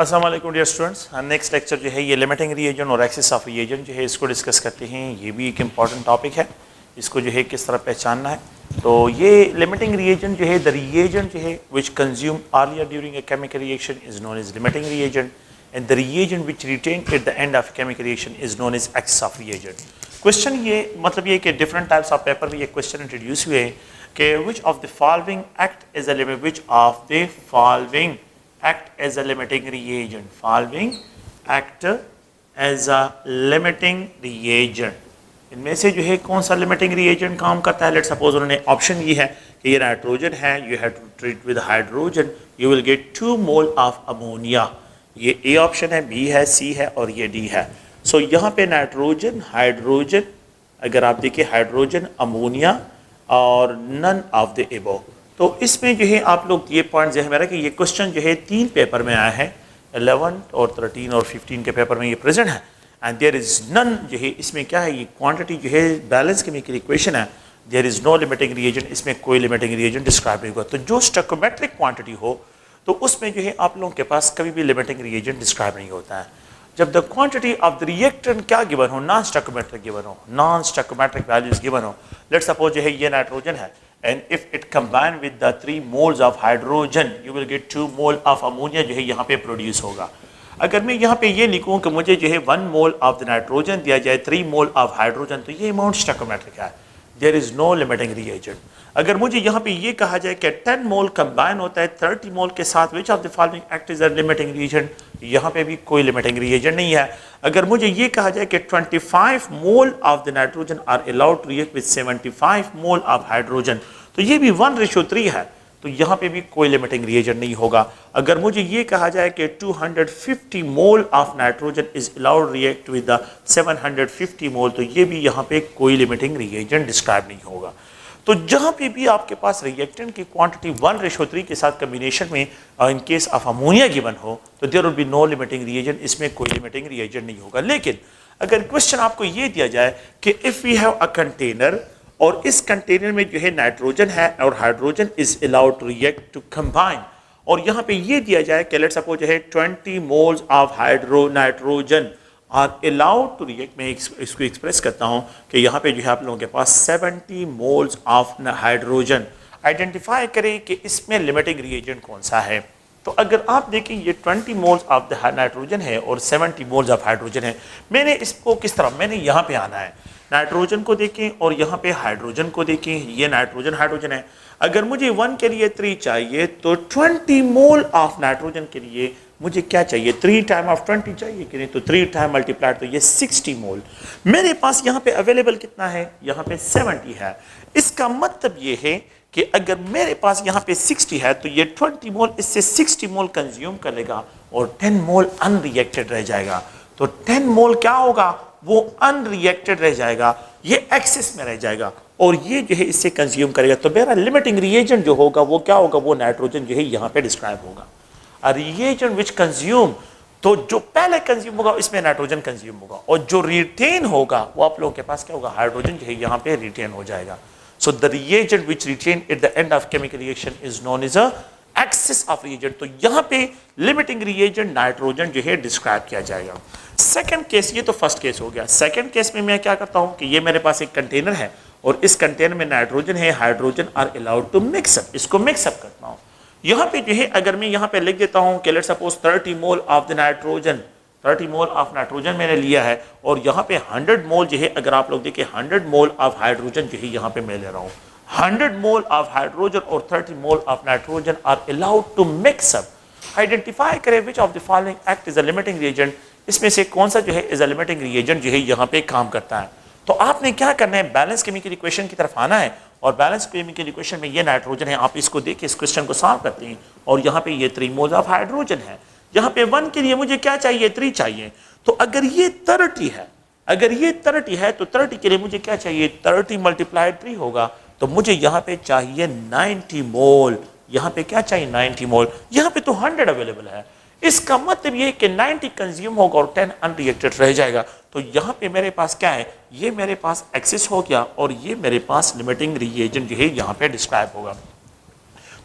अस्सलाम वालेकुम dear students. Next lecture जो है ये लिमिटिंग रिएजेंट और एक्सेस ऑफ रिएजेंट जो है इसको डिस्कस करते हैं। ये भी एक इम्पॉर्टेंट टॉपिक है, इसको जो है किस तरह पहचानना है। तो ये लिमिटिंग रिएजेंट जो है द रिएजेंट जो है which consume earlier during a chemical reaction is known as limiting reagent and the reagent which retain at the end of chemical reaction is known as excess of reagent. Question ये मतलब ये कि different types of paper में ये question introduce हुए हैं कि which of the following act as a limit which of the following act as a limiting reagent. Following act as a limiting reagent. इनमें से जो है कौन सा limiting reagent काम करता है? Let's suppose उन्होंने ऑप्शन ये है कि ये नाइट्रोजन है, you have to treat with hydrogen, you will get 2 mole of ammonia. ये A ऑप्शन है, B है, C है और ये D है। सो यहाँ पे नाइट्रोजन, हाइड्रोजन, अगर आप देखिए हाइड्रोजन, अमोनिया और नन ऑफ द एबो। तो इसमें जो है आप लोग ये पॉइंट जो है मेरा कि ये क्वेश्चन जो है 3 पेपर में आया है, 11 और 13 और 15 के पेपर में ये प्रेजेंट है। एंड देयर इज नन जो है इसमें क्या है, ये क्वांटिटी जो है बैलेंस केमिकल इक्वेशन है, there is no limiting reagent, इसमें कोई लिमिटिंग रिएजेंट डिस्क्राइब नहीं होगा। तो जो स्टोइकोमेट्रिक क्वांटिटी हो तो उसमें जो है आप लोगों के पास कभी भी लिमिटिंग रिएजेंट डिस्क्राइब नहीं होता है। जब the quantity of the reactant क्या गिवन हो, नॉन स्टोइकोमेट्रिक गिवन हो, नॉन स्टोइकोमेट्रिक वैल्यूज गिवन हो। लेट्स सपोज जो है ये नाइट्रोजन है and if it combine with the 3 moles of hydrogen you will get 2 mole of ammonia जो है यहाँ पे प्रोड्यूस होगा। अगर मैं यहाँ पे ये लिखूँ कि मुझे जो है 1 मोल ऑफ द नाइट्रोजन दिया जाए 3 मोल ऑफ हाइड्रोजन, तो ये अमाउंट स्टोइकोमेट्रिक है, there is no limiting reagent. अगर मुझे यहाँ पे ये कहा जाए कि 10 मोल कंबाइन होता है 30 मोल के साथ, विच of the following act is a limiting reagent, यहाँ पे भी कोई लिमिटिंग रिएजेंट नहीं है। अगर मुझे ये कहा जाए कि 25 mole of the nitrogen are allowed to react with 75 mole of hydrogen, तो ये भी 1:3 है, तो यहाँ पे भी कोई लिमिटिंग रिएजेंट नहीं होगा। अगर मुझे ये कहा जाए कि 250 मोल of nitrogen is allowed react with the 750 मोल, तो ये भी यहाँ पे कोई लिमिटिंग रिएजेंट डिस्क्राइब नहीं होगा। तो जहाँ पे भी आपके पास रिएक्टेंट की क्वांटिटी 1:3 के साथ कम्बिनेशन में in case of ammonia given हो तो there will be no limiting reagent, इसमें कोई लिमिटिंग रिएजेंट नहीं होगा। लेकिन अगर क्वेश्चन आपको ये दिया जाए कि if we have a container और इस कंटेनर में जो है नाइट्रोजन है और hydrogen is allowed to react to combine, और यहाँ पे ये दिया जाए कि लेट्स सपोज है 20 moles of nitrogen are allowed to react, मैं इसको एक्सप्रेस करता हूँ कि यहाँ पे जो है आप लोगों के पास 70 मोल्स ऑफ हाइड्रोजन। आइडेंटिफाई करें कि इसमें लिमिटिंग रिएजेंट कौन सा है। तो अगर आप देखें ये 20 मोल्स ऑफ द नाइट्रोजन है और 70 मोल्स ऑफ हाइड्रोजन है, मैंने इसको किस तरह, मैंने यहाँ पे आना है, नाइट्रोजन को देखें और यहाँ पे हाइड्रोजन को देखें, ये नाइट्रोजन हाइड्रोजन है। अगर मुझे 1 के लिए 3 चाहिए तो 20 मोल ऑफ नाइट्रोजन के लिए मुझे क्या चाहिए, 3 टाइम ऑफ 20 चाहिए कि नहीं, तो 3 टाइम मल्टीप्लाइड तो ये 60 मोल। मेरे पास यहाँ पे अवेलेबल कितना है, यहाँ पे 70 है। इसका मतलब ये है कि अगर मेरे पास यहाँ पे 60 है तो ये 20 मोल इससे 60 मोल कंज्यूम करेगा और 10 मोल अनरिएक्टेड रह जाएगा। तो 10 मोल क्या होगा, वो अनरिएक्टेड रह जाएगा, ये एक्सेस में रह जाएगा और ये जो है इससे कंज्यूम करेगा। तो मेरा लिमिटिंग रिएजेंट जो होगा वो क्या होगा, वो नाइट्रोजन जो है यहाँ पे डिस्क्राइब होगा। अ रिएजेंट विच कंज्यूम, तो जो पहले कंज्यूम होगा इसमें नाइट्रोजन कंज्यूम होगा और जो रिटेन होगा वो आप लोगों के पास क्या होगा, हाइड्रोजन जो है यहाँ पे रिटेन हो जाएगा। So the reagent which retain at the end of chemical reaction is known as a excess of reagent. तो यहाँ पे लिमिटिंग रिएजेंट नाइट्रोजन जो है डिस्क्राइब किया जाएगा। सेकंड केस, ये तो फर्स्ट केस हो गया। सेकंड केस में मैं क्या करता हूँ कि ये मेरे पास एक कंटेनर है और इस कंटेनर में नाइट्रोजन है, hydrogen are allowed to mix up, इसको मिक्सअप करता हूँ। यहाँ पे जो है अगर मैं यहाँ पे लिख देता हूँ कि let's suppose 30 mole of the nitrogen, 30 mole of nitrogen मैंने लिया है और यहाँ पे 100 मोल जो है, अगर आप लोग देखें 100 मोल ऑफ हाइड्रोजन जो है यहाँ पे मैं ले रहा हूँ। 100 मोल ऑफ हाइड्रोजन और 30 mole of nitrogen are allowed to mix up. Identify करें which of the following act is a limiting reagent, इसमें से कौन सा जो है इज अ लिमिटिंग रिएजेंट जो है यहाँ पे काम करता है। तो आपने क्या करना है, बैलेंस केमिकल इक्वेशन की तरफ आना है और बैलेंस केमिकल इक्वेशन में ये नाइट्रोजन है, आप इसको देखिए, इस क्वेश्चन को सॉल्व करते हैं और यहाँ पे ये 3 मोल्स ऑफ हाइड्रोजन है। यहाँ पे 1 के लिए मुझे क्या चाहिए, 3 चाहिए। तो अगर ये 30 है, अगर ये 30 है तो 30 के लिए मुझे क्या चाहिए, 30 मल्टीप्लाइड 3 होगा, तो मुझे यहाँ पे चाहिए 90 मोल। यहाँ पे क्या चाहिए, 90 मोल। यहाँ पे तो 100 अवेलेबल है, इसका मतलब ये कि 90 कंज्यूम होगा और 10 अनरिएक्टेड रह जाएगा। तो यहाँ पे मेरे पास क्या है, ये मेरे पास एक्सेस हो गया और ये मेरे पास लिमिटिंग रिएजेंट जो है यहाँ पे डिस्क्राइब होगा।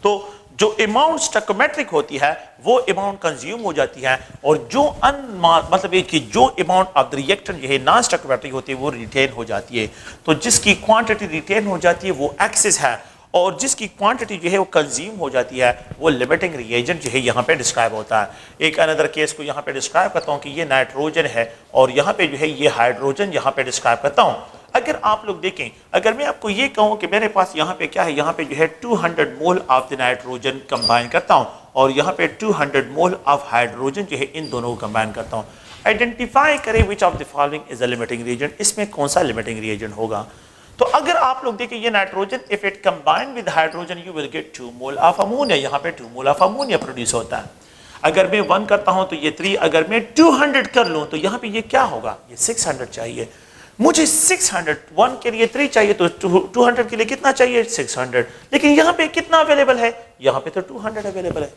तो जो अमाउंट स्टोइकोमेट्रिक होती है वो अमाउंट कंज्यूम हो जाती है, और जो मतलब ये कि जो अमाउंट ऑफ द रिएक्टेंट जो है नॉन स्टोइकोमेट्रिक होती है वो रिटेन हो जाती है। तो जिसकी क्वांटिटी रिटेन हो जाती है वो एक्सेस है, और जिसकी क्वांटिटी जो है वो कंज्यूम हो जाती है वो लिमिटिंग रिएजेंट जो है यहाँ पे डिस्क्राइब होता है। एक अनदर केस को यहाँ पे डिस्क्राइब करता हूँ कि ये नाइट्रोजन है और यहाँ पे जो है ये हाइड्रोजन यहाँ पे डिस्क्राइब करता हूँ। अगर आप लोग देखें, अगर मैं आपको ये कहूँ कि मेरे पास यहाँ पे क्या है, यहाँ पे जो है 200 मोल ऑफ द नाइट्रोजन कंबाइन करता हूँ और यहाँ पे 200 मोल ऑफ हाइड्रोजन जो है इन दोनों को कंबाइन करता हूँ। आइडेंटिफाई करें which of the following is a limiting reagent, इसमें कौन सा लिमिटिंग रिएजेंट होगा। तो अगर आप लोग देखें ये nitrogen if it combine with hydrogen you will get 2 mole of ammonia, यहाँ पे 2 मोल ऑफ अमोनिया प्रोड्यूस होता है। अगर मैं 1 करता हूं तो ये 3, अगर मैं 200 कर लूं तो यहाँ पे ये क्या होगा, ये 600 चाहिए मुझे। 600 1 के लिए 3 चाहिए तो 200 के लिए कितना चाहिए 600, लेकिन यहाँ पे कितना अवेलेबल है, यहाँ पे तो 200 अवेलेबल है,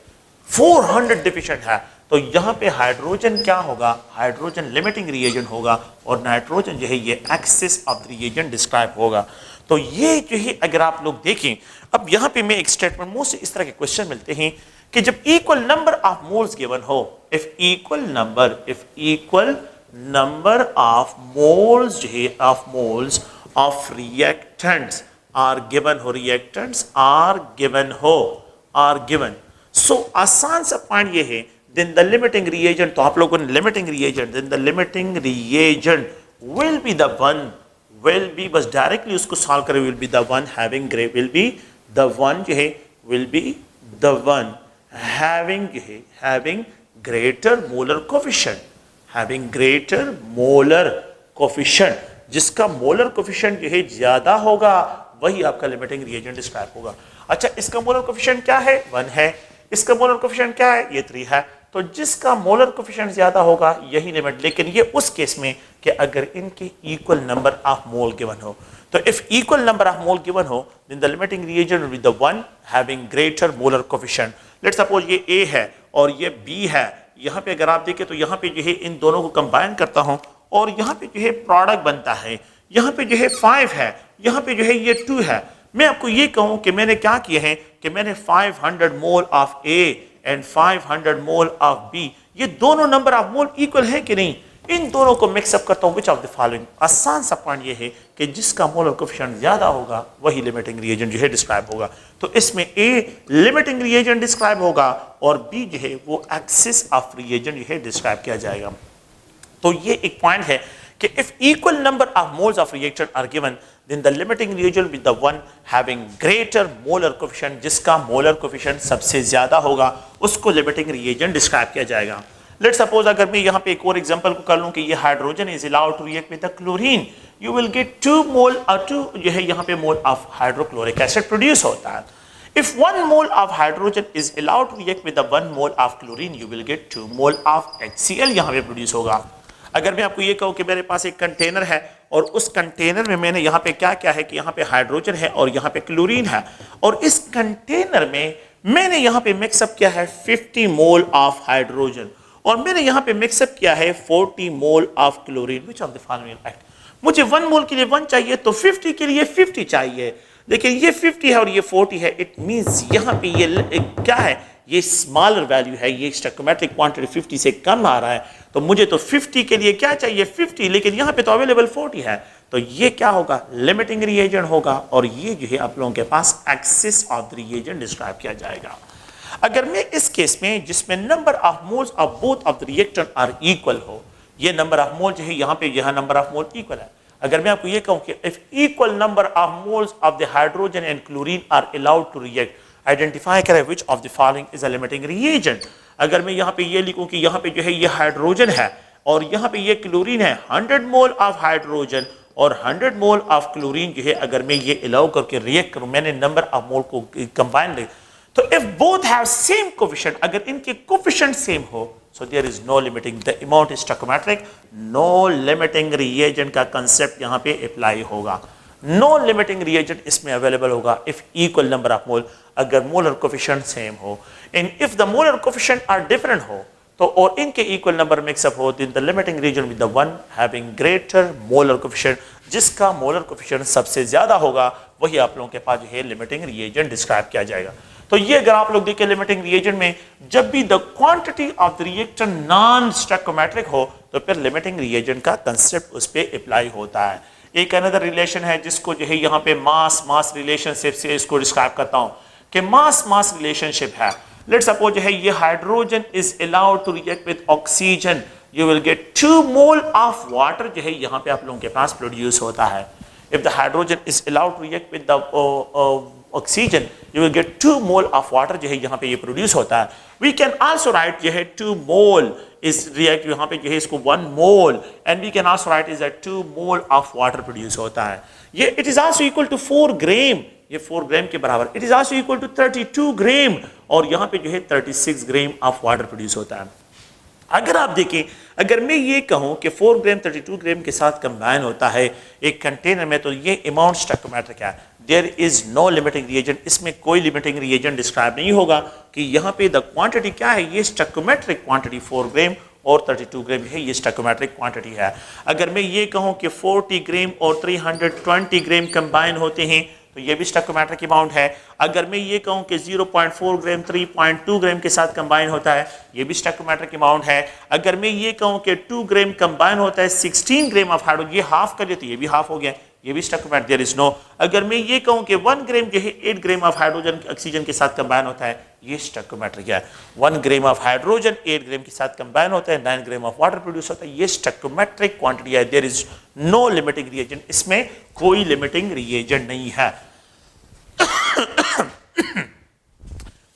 400 डिफिशिएंट है। तो यहाँ पे हाइड्रोजन क्या होगा, हाइड्रोजन लिमिटिंग रिएजेंट होगा और नाइट्रोजन जो है ये एक्सेस ऑफ रिएजेंट डिस्क्राइब होगा। तो ये जो है अगर आप लोग देखें, अब यहाँ पे मैं एक स्टेटमेंट मुझसे इस तरह के क्वेश्चन मिलते हैं कि जब equal number of moles given हो, if equal number of moles जो है of moles of reactants are given हो, रिएक्टेंट्स आर गिवन, सो आसान सा पॉइंट ये है then the limiting reagent, तो आप लोगों ने limiting reagent, then the limiting reagent will be the one, will be बस directly उसको solve करें, will be the one having will be the one जो है will be the one having जो है having greater molar coefficient, having greater molar coefficient, जिसका molar coefficient जो है ज्यादा होगा वही आपका limiting reagent डिस्क्राइब होगा। अच्छा, इसका molar coefficient क्या है, 1 है, इसका molar coefficient क्या है, ये 3 है। तो जिसका मोलर कोफिशिएंट ज्यादा होगा यही लिमिट, लेकिन ये उस केस में कि अगर इनके equal number of mole given हो। तो if equal number of mole given हो then the limiting reagent will be the one having greater molar coefficient. Let's suppose ये A है और ये B है, यहाँ पे अगर आप देखें तो यहाँ पे जो है इन दोनों को कंबाइन करता हूँ और यहाँ पे जो है प्रोडक्ट बनता है, यहाँ पे जो है 5 है, यहाँ पे जो है ये 2 है। मैं आपको ये कहूँ कि मैंने क्या किया है कि मैंने 500 mole of A and 500 mole of B, ये दोनों नंबर ऑफ मोल इक्वल है कि नहीं, इन दोनों को मिक्सअप करता हूं। विच ऑफ द फॉलोइंग, आसान सा पॉइंट ये है कि जिसका मोलर कोफिशिएंट ज्यादा होगा वही लिमिटिंग रिएजेंट जो है डिस्क्राइब होगा। तो इसमें A लिमिटिंग रिएजेंट डिस्क्राइब होगा और B जो है वो एक्सिस ऑफ रिएजेंट जो है डिस्क्राइब किया जाएगा। तो ये एक पॉइंट है कि if equal number of moles of reactant are given then the limiting reagent with the one having greater molar coefficient, जिसका molar coefficient सबसे ज्यादा होगा उसको limiting reagent डिस्क्राइब किया जाएगा। लेट्स सपोज अगर मैं यहाँ पे एक और एग्जांपल को कर लूँ कि ये hydrogen is allowed to react with the chlorine, you will get 2 mole और 2 जो है यहाँ पे mole of hydrochloric acid produce होता है। If 1 mole of hydrogen is allowed to react with the 1 mole of chlorine, you will get 2 mole of HCl यहाँ पे produce होगा। अगर मैं आपको ये कहूँ कि मेरे पास एक कंटेनर है और उस कंटेनर में मैंने यहाँ पे क्या क्या है कि यहाँ पे हाइड्रोजन है और यहाँ पे क्लोरीन है, और इस कंटेनर में मैंने यहाँ पे मिक्सअप किया है 50 मोल ऑफ हाइड्रोजन और मैंने यहाँ पे मिक्सअप किया है 40 mole of chlorine. Which of the following act, मुझे 1 मोल के लिए 1 चाहिए तो 50 के लिए 50 चाहिए, लेकिन ये 50 है और ये 40 है। इट मीन्स यहाँ पे ये क्या है, ये स्मॉलर वैल्यू है, ये स्टोइकोमेट्रिक क्वांटिटी 50 से कम आ रहा है, तो मुझे तो 50 के लिए क्या चाहिए 50, लेकिन यहाँ पे तो अवेलेबल 40 है। तो ये क्या होगा, लिमिटिंग रिएजेंट होगा और ये जो है आप लोगों के पास excess of the reagent describe किया जाएगा। अगर मैं इस केस में जिसमें number of moles of both of the reactant are equal हो, ये नंबर ऑफ मोल जो है यहाँ पे यहाँ नंबर ऑफ मोल इक्वल है। अगर मैं आपको ये कहूँ कि if equal number of moles of the hydrogen and chlorine are allowed to react, identify करें which of the following is a limiting reagent. अगर मैं यहाँ पे ये लिखूं कि यहाँ पे जो है ये हाइड्रोजन है और यहाँ पे ये क्लोरीन है, 100 मोल ऑफ हाइड्रोजन और 100 मोल ऑफ क्लोरीन जो है अगर मैं ये अलाउ करके रिएक्ट करूं, मैंने नंबर ऑफ मोल को कंबाइन ले, तो if both have same coefficient, अगर इनके कोफिशिएंट सेम हो, so there is no limiting, the amount is stoichiometric, no limiting reagent का कंसेप्ट यहाँ पे अप्लाई होगा। नो लिमिटिंग रिएजेंट इसमें अवेलेबल होगा if equal number of mole, अगर मोलर कोफिशिएंट सेम हो, and if the molar coefficient are different हो तो और इनके इक्वल नंबर मिक्सअप हो, the limiting reagent with the one having greater molar coefficient, जिसका मोलर कोफिशिएंट सबसे ज्यादा होगा वही आप लोगों के पास जो है लिमिटिंग रिएजेंट डिस्क्राइब किया जाएगा। तो ये अगर आप लोग देखें लिमिटिंग रिएजेंट में जब भी the quantity of the reactor non stoichiometric हो तो फिर लिमिटिंग रिएजेंट का कंसेप्ट उस पर अप्लाई होता है। एक अनदर रिलेशन है जिसको जो है यहाँ पे मास मास रिलेशनशिप से इसको डिस्क्राइब करता हूँ कि मास मास रिलेशनशिप है। लेट्स सपोज है ये hydrogen is allowed to react with oxygen, you will get 2 mole of water जो है यहाँ पे आप लोगों के पास प्रोड्यूस होता है। If the hydrogen is allowed to react with the oxygen you will get 2 mole of water जो है यहाँ पे ये प्रोड्यूस होता है। वी कैन आल्सो राइट जो है 2 मोल इस रिएक्ट यहाँ पे जो है इसको 1 mole and we can also write is that 2 mole of water produce होता है। ये it is also equal to 4 gram, ये 4 ग्राम के बराबर। It is also equal to 32 gram और यहाँ पे जो है 36 ग्राम ऑफ वाटर प्रोड्यूस होता है। अगर आप देखें, अगर मैं ये कहूं कि 4 ग्राम 32 ग्राम के साथ कंबाइन होता है एक कंटेनर में, तो ये अमाउंट स्टोइकोमेट्रिक है। There is no limiting reagent, इसमें कोई लिमिटिंग रिएजेंट डिस्क्राइब नहीं होगा कि यहाँ पे द क्वांटिटी क्या है, ये स्टोइकोमेट्रिक क्वांटिटी 4 ग्राम और 32 ग्राम है, ये स्टोइकोमेट्रिक क्वांटिटी है। अगर मैं ये कहूं कि 40 ग्राम और 320 ग्राम कंबाइन होते हैं तो ये भी स्टोइकोमेट्रिक अमाउंट है। अगर मैं ये कहूं कि 0.4 ग्राम 3.2 ग्राम के साथ कंबाइन होता है, ये भी स्टोइकोमेट्रिक अमाउंट है। अगर मैं ये कहूं कि 2 ग्राम कंबाइन होता है 16 ग्राम ऑफ हाइड्रोजन, ये हाफ कर लेते, ये भी हाफ हो गया, ये भी स्टोइकोमेट्रिक, देयर इज नो। अगर मैं ये कहूं कि 1 ग्राम जो है 8 ग्राम ऑफ हाइड्रोजन ऑक्सीजन के साथ कंबाइन होता है, ये स्टोइकोमेट्रिक है। 1 ग्राम ऑफ हाइड्रोजन 8 ग्राम के साथ कंबाइन होता है, 9 ग्राम ऑफ वाटर प्रोड्यूस होता है, ये स्टोइकोमेट्रिक क्वांटिटी है। There is no limiting reagent, इसमें कोई लिमिटिंग रिएजेंट नहीं है।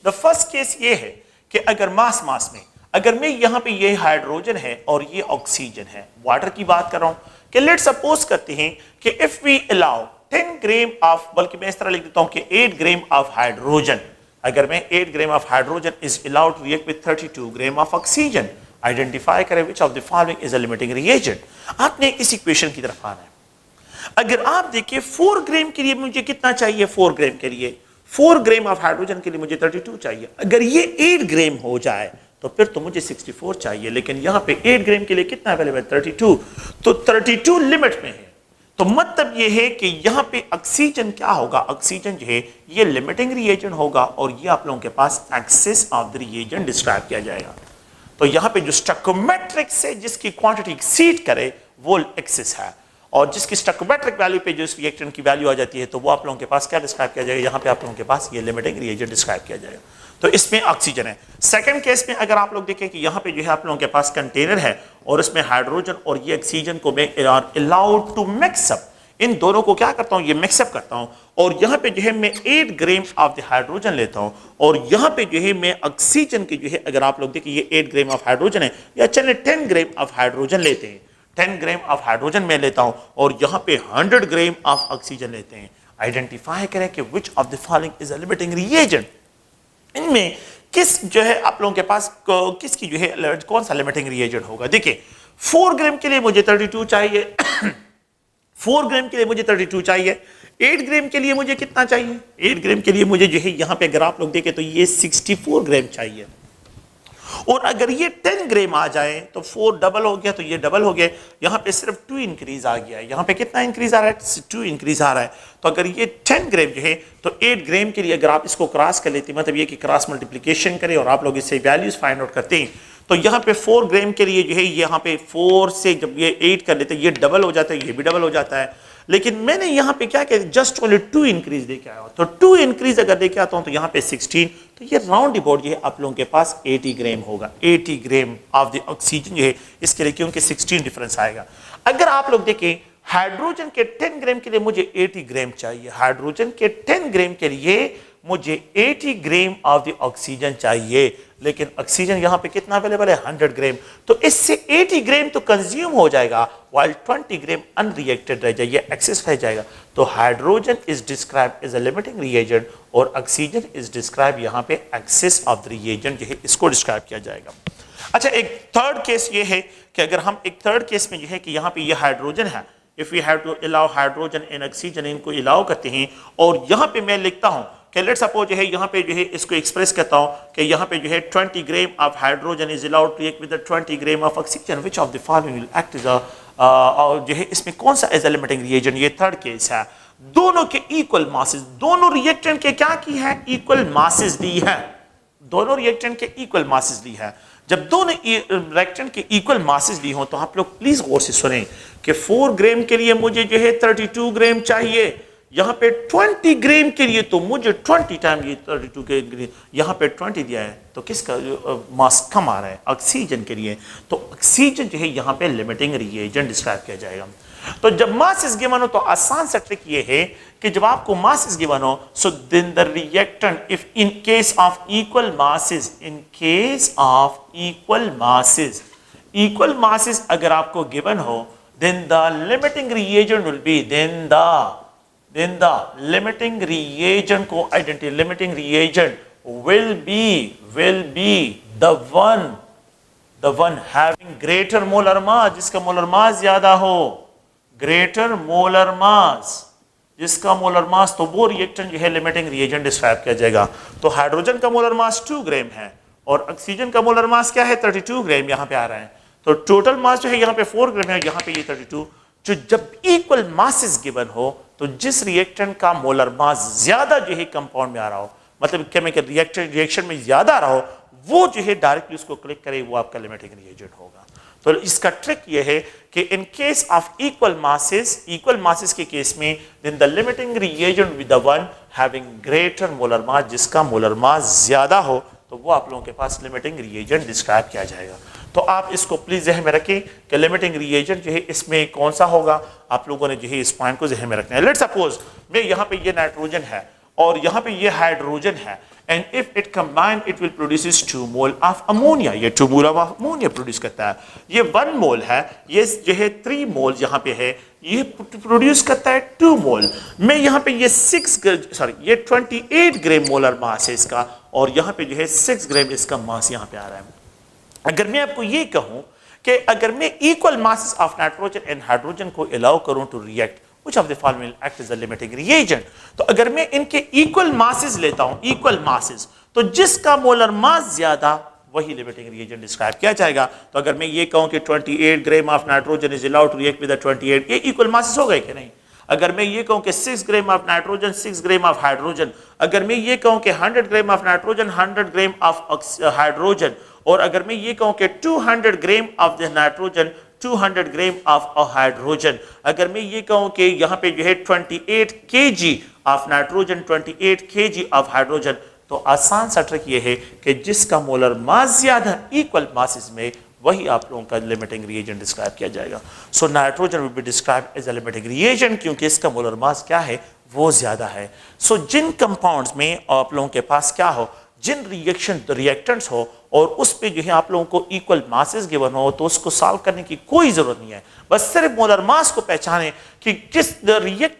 द फर्स्ट केस ये है कि अगर मास मास में अगर मैं यहां पे ये हाइड्रोजन है और ये ऑक्सीजन है, वाटर की बात कर रहा हूं कि लेट सपोज करते हैं कि if we allow 10 gram of, बल्कि मैं इस तरह लिख देता हूं कि 8 ग्राम ऑफ हाइड्रोजन, अगर मैं 8 gram of hydrogen is allowed to react with 32 gram of oxygen, identify करें which of the following is a limiting reagent. आपने इस इक्वेशन की तरफ आना है। अगर आप देखिए 4 ग्राम के लिए मुझे कितना चाहिए, 4 ग्राम के लिए 4 ग्राम ऑफ हाइड्रोजन के लिए मुझे 32 चाहिए। अगर ये 8 ग्राम हो जाए तो फिर तो मुझे 64 चाहिए, लेकिन यहां पे 8 ग्राम के लिए कितना अवेलेबल है, 32, तो 32 लिमिट में है। तो मतलब ये है कि यहां पे ऑक्सीजन क्या होगा, ऑक्सीजन जो है ये लिमिटिंग रिएजेंट होगा और ये आप लोगों के पास excess of the reagent describe किया जाएगा। तो यहां पे जो स्टोइकोमेट्रिक से जिसकी क्वांटिटी एक्सीड करे वो एक्सेस है, और जिसकी स्टोइकोमेट्रिक वैल्यू पे जो इस रिएक्टेंट की वैल्यू आ जाती है तो वो आप लोगों के पास क्या डिस्क्राइब किया जाएगा, यहाँ पे आप लोगों के पास ये लिमिटिंग रिएजेंट डिस्क्राइब किया जाएगा। तो इसमें ऑक्सीजन है। सेकंड केस में अगर आप लोग देखें कि यहाँ पे जो है आप लोगों के पास कंटेनर है और इसमें हाइड्रोजन और ये ऑक्सीजन को मैं अलाउड टू मिक्सअप, इन दोनों को क्या करता हूँ, ये मिक्सअप करता हूँ और यहाँ पे जो है मैं 8 ग्राम ऑफ द हाइड्रोजन लेता हूँ और यहाँ पे जो है मैं ऑक्सीजन की जो है, अगर आप लोग देखें ये 8 ग्राम ऑफ हाइड्रोजन है, या चले 10 ग्राम ऑफ हाइड्रोजन लेते हैं, 10 ग्राम ऑफ हाइड्रोजन में लेता हूं और यहां पे 100 ग्राम ऑफ ऑक्सीजन लेते हैं। आइडेंटिफाई करें कि which of the following is a limiting reagent. इनमें किस जो है आप लोगों के पास किसकी जो है कौन सा लिमिटिंग रिएजेंट होगा। देखिए 4 ग्राम के लिए मुझे 32 चाहिए 4 ग्राम के लिए मुझे 32 चाहिए। 8 ग्राम के लिए मुझे कितना चाहिए, 8 ग्राम के लिए मुझे जो है यहां पे अगर आप लोग देखें तो ये 64 ग्राम चाहिए। और अगर ये 10 ग्राम आ जाए तो 4 डबल हो गया, तो ये डबल हो गया, यहाँ पे सिर्फ 2 इंक्रीज आ गया है। यहाँ पे कितना इंक्रीज आ रहा है, 2 इंक्रीज आ रहा है। तो अगर ये 10 ग्राम जो है तो 8 ग्राम के लिए अगर आप इसको क्रॉस कर लेते हैं, मतलब ये कि क्रॉस मल्टीप्लिकेशन करें और आप लोग इससे वैल्यूज फाइंड आउट करते हैं, तो यहाँ पे 4 ग्राम के लिए जो है यहाँ पे 4 से जब ये 8 कर लेते हैं ये डबल हो जाता है, ये भी डबल हो जाता है। लेकिन मैंने यहाँ पे क्या किया, जस्ट ओनली 2 इंक्रीज देके आया, तो 2 इंक्रीज अगर देके आता हूँ तो यहाँ पे 16, तो ये राउंड अबाउट ये आप लोगों के पास 80 ग्राम होगा। 80 ग्राम ऑफ द ऑक्सीजन जो है इसके लिए, क्योंकि 16 डिफरेंस आएगा। अगर आप लोग देखें हाइड्रोजन के 10 ग्राम के लिए मुझे 80 ग्राम चाहिए, हाइड्रोजन के 10 ग्राम के लिए मुझे 80 ग्राम ऑफ द ऑक्सीजन चाहिए, लेकिन ऑक्सीजन यहाँ पे कितना अवेलेबल है, 100 ग्राम, तो इससे 80 ग्राम तो कंज्यूम हो जाएगा while 20 ग्राम अनरिएक्टेड रह जाएगा, एक्सेस रह जाएगा। तो hydrogen is describe as a limiting reagent और ऑक्सीजन इज डिस्क्राइब यहाँ पे एक्सेस ऑफ द रिएजेंट जो है इसको डिस्क्राइब किया जाएगा। अच्छा, एक थर्ड केस ये है कि अगर हम एक थर्ड केस में जो है कि यहाँ पे ये हाइड्रोजन है, if we have to allow hydrogen and oxygen, इनको अलाउ करते हैं और यहाँ पे मैं लिखता हूँ कि लेट्स सपोज जो है यहाँ पे जो है इसको एक्सप्रेस करता हूँ कि यहाँ पे जो है 20 gram of hydrogen is allowed to react with 20 gram of oxygen, which of the following will act as a और जो है इसमें कौन सा एज ए लिमिटिंग रिएजेंट, ये थर्ड केस है। दोनों के इक्वल मासेस, दोनों रिएक्टेंट के क्या की है, इक्वल मासेस दी है, दोनों रिएक्टेंट के इक्वल मासेस दी है। जब दोनों रिएक्टेंट के इक्वल मासेस दी हो तो आप लोग प्लीज गौर से सुने कि 4 ग्राम के लिए मुझे जो है 32 ग्राम चाहिए, यहां पे 20 ग्राम के लिए तो मुझे 20 टाइम ये 32 के ग्राम, यहां पे 20 दिया है तो किसका मास कम आ रहा है, ऑक्सीजन के लिए। तो ऑक्सीजन जो है यहां पे लिमिटिंग रिएजेंट डिस्क्राइब किया जाएगा। तो जब मास इज गिवन हो तो आसान सा ट्रिक ये है कि जब आपको मास इज गिवन हो, so then the reactant if in case of equal masses, in case of equal masses अगर आपको गिवन हो, then the limiting reagent will be, then the limiting reagent को identity, limiting reagent will be the one having greater molar mass, जिसका molar mass ज्यादा हो, greater molar mass, जिसका molar मास, तो वो रिएक्टेंट जो है लिमिटिंग रिएजेंट डिस्क्राइब किया जाएगा। तो हाइड्रोजन का मोलर मास 2 ग्राम है और ऑक्सीजन का मोलर मास क्या है, 32 ग्राम यहां पे आ रहा है। तो टोटल मास जो है यहां पे 4 ग्राम है, यहां पे ये 32। जो जब इक्वल मासेस गिवन हो तो जिस रिएक्टेंट का मोलर मास ज्यादा जो है कंपाउंड में आ रहा हो, मतलब केमिकल रिएक्शन में ज्यादा आ रहा हो, वो जो है डायरेक्टली उसको क्लिक करे, वो आपका लिमिटिंग रिएजेंट होगा। तो इसका ट्रिक ये है कि in case of equal masses के केस में, then the limiting reagent with the one having greater molar mass, जिसका मोलर मास ज्यादा हो, तो वो आप लोगों के पास लिमिटिंग रिएजेंट डिस्क्राइब किया जाएगा। तो आप इसको प्लीज जहन में रखें कि लिमिटिंग रिएजेंट जो है इसमें कौन सा होगा, आप लोगों ने जो है इस पॉइंट को जहन में रखना है। लेट्स सपोज मैं यहाँ पे ये नाइट्रोजन है और यहाँ पे ये हाइड्रोजन है, and if it combine it will produce 2 mole of ammonia, ये 2 मोल ऑफ अमोनिया प्रोड्यूस करता है। ये 1 मोल है, ये जो है 3 मोल यहाँ पे है, ये प्रोड्यूस करता है 2 मोल। मैं यहाँ पे ये 28 ग्राम मोलर मास है इसका, और यहाँ पे जो है 6 ग्राम इसका मास यहाँ पे आ रहा है। अगर मैं आपको ये कहूं कि अगर मैं equal masses of nitrogen and hydrogen को अलाउ करूं to react, which of the following will act as a limiting reagent, तो अगर मैं इनके इक्वल मासेस लेता हूं, इक्वल मासेस, तो जिसका मोलर मास ज्यादा वही लिमिटिंग रिएजेंट डिस्क्राइब किया जाएगा। तो अगर मैं ये कहूं कि 28 gram of nitrogen is allowed to react with 28, ये इक्वल मासेस हो गए कि नहीं? अगर मैं ये कहूं कि 6 ग्राम of nitrogen, 6 gram of hydrogen, अगर मैं ये कहूं कि 100 gram of nitrogen, 100 gram of hydrogen, और अगर मैं ये कहूं कि 200 gram of the nitrogen, 200 gram of hydrogen, अगर मैं ये कहूं कि यहाँ पे जो है 28 kg of nitrogen, 28 kg of hydrogen, तो आसान सा ट्रिक ये है कि जिसका मोलर मास ज्यादा इक्वल मासेस में, वही आप लोगों का लिमिटिंग रिएजेंट डिस्क्राइब किया जाएगा। So nitrogen will be describe as a limiting reagent क्योंकि इसका मोलर मास क्या है, वो ज्यादा है। सो जिन कंपाउंड्स में आप लोगों के पास क्या हो, जिन रिएक्टेंट्स हो और उस पे जो है आप लोगों को इक्वल मासेस गिवन हो, तो उसको सॉल्व करने की कोई जरूरत नहीं है, बस सिर्फ मोलर मास को पहचाने कि